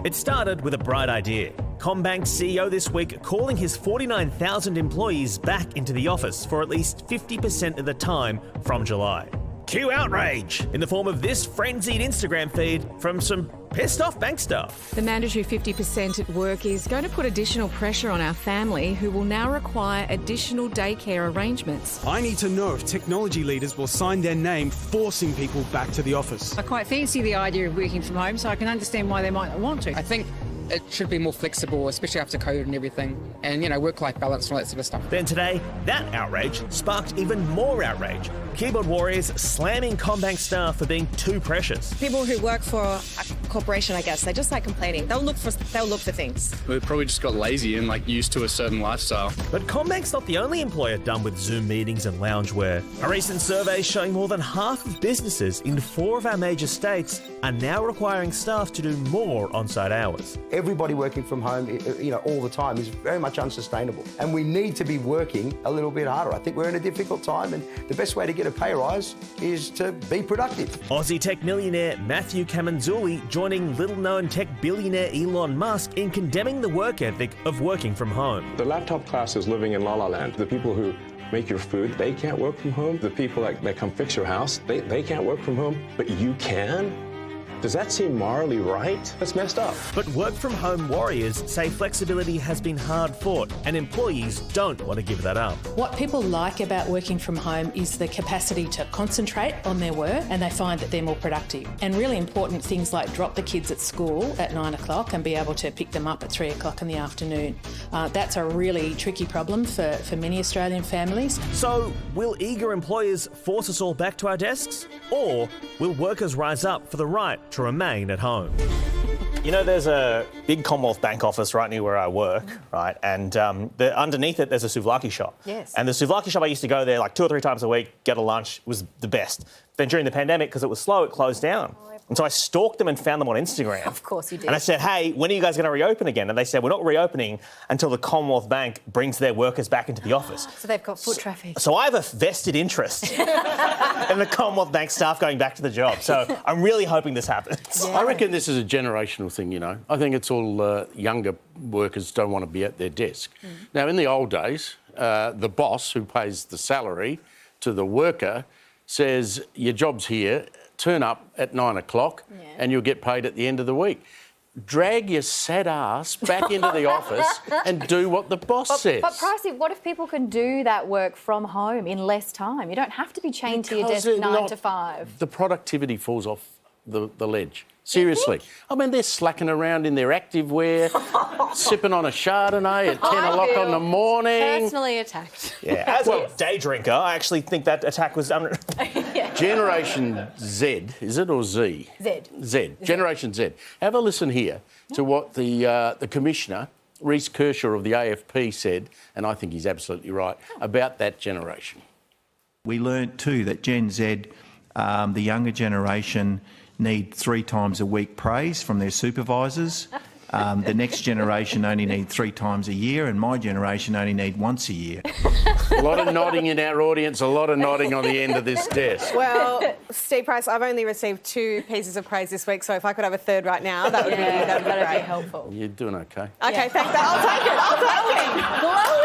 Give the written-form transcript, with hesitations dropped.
It started with a bright idea. Combank's CEO this week calling his 49,000 employees back into the office for at least 50% of the time from July. Cue outrage in the form of this frenzied Instagram feed from some pissed off bank staff. The mandatory 50% at work is going to put additional pressure on our family, who will now require additional daycare arrangements. I need to know if technology leaders will sign their name forcing people back to the office. I quite fancy the idea of working from home, so I can understand why they might not want to. I think it should be more flexible, especially after COVID and everything, and, work-life balance and all that sort of stuff. Then today, that outrage sparked even more outrage. Keyboard warriors slamming Combank staff for being too precious. People who work for a corporation, I guess, they just like complaining. They'll look for things. We probably just got lazy and used to a certain lifestyle. But Combank's not the only employer done with Zoom meetings and loungewear. A recent survey showing more than half of businesses in 4 of our major states are now requiring staff to do more on-site hours. Everybody working from home, all the time is very much unsustainable. And we need to be working a little bit harder. I think we're in a difficult time, and the best way to get a pay rise is to be productive. Aussie tech millionaire Matthew Camanzuli joining little-known tech billionaire Elon Musk in condemning the work ethic of working from home. The laptop class is living in La La Land. The people who make your food, they can't work from home. The people that come fix your house, they can't work from home, but you can? Does that seem morally right? That's messed up. But work-from-home warriors say flexibility has been hard-fought and employees don't want to give that up. What people like about working from home is the capacity to concentrate on their work, and they find that they're more productive. And really important things like drop the kids at school at 9 o'clock and be able to pick them up at 3 o'clock in the afternoon. That's a really tricky problem for many Australian families. So, will eager employers force us all back to our desks? Or will workers rise up for the right to remain at home? There's a big Commonwealth Bank office right near where I work, right? And underneath it, there's a souvlaki shop. Yes. And the souvlaki shop, I used to go there 2 or 3 times a week, get a lunch, was the best. Then during the pandemic, because it was slow, it closed down. And so I stalked them and found them on Instagram. Of course you did. And I said, hey, when are you guys going to reopen again? And they said, we're not reopening until the Commonwealth Bank brings their workers back into the office. So they've got foot traffic. So I have a vested interest in the Commonwealth Bank staff going back to the job. So I'm really hoping this happens. Yeah. I reckon this is a generational thing, I think it's all younger workers don't want to be at their desk. Now, in the old days, the boss who pays the salary to the worker says, your job's here, turn up at 9 o'clock and you'll get paid at the end of the week. Drag your sad ass back into the office and do what the boss says. But Pricey, what if people can do that work from home in less time? You don't have to be chained to your desk 9 to 5. The productivity falls off the ledge. Seriously. I mean, they're slacking around in their activewear, sipping on a Chardonnay at 10 o'clock in the morning. Personally attacked. Yeah, as a day drinker, I actually think that attack was... Generation Z, is it, or Z? Z. Generation Z. Have a listen here to what the Commissioner, Reece Kershaw of the AFP, said, and I think he's absolutely right, about that generation. We learnt too that Gen Z, the younger generation, need 3 times a week praise from their supervisors. The next generation only need 3 times a year, and my generation only need once a year. A lot of nodding in our audience, a lot of nodding on the end of this desk. Well, Steve Price, I've only received 2 pieces of praise this week, so if I could have a third right now, that would be great. That'd be helpful. You're doing okay. Okay, thanks. I'll take it.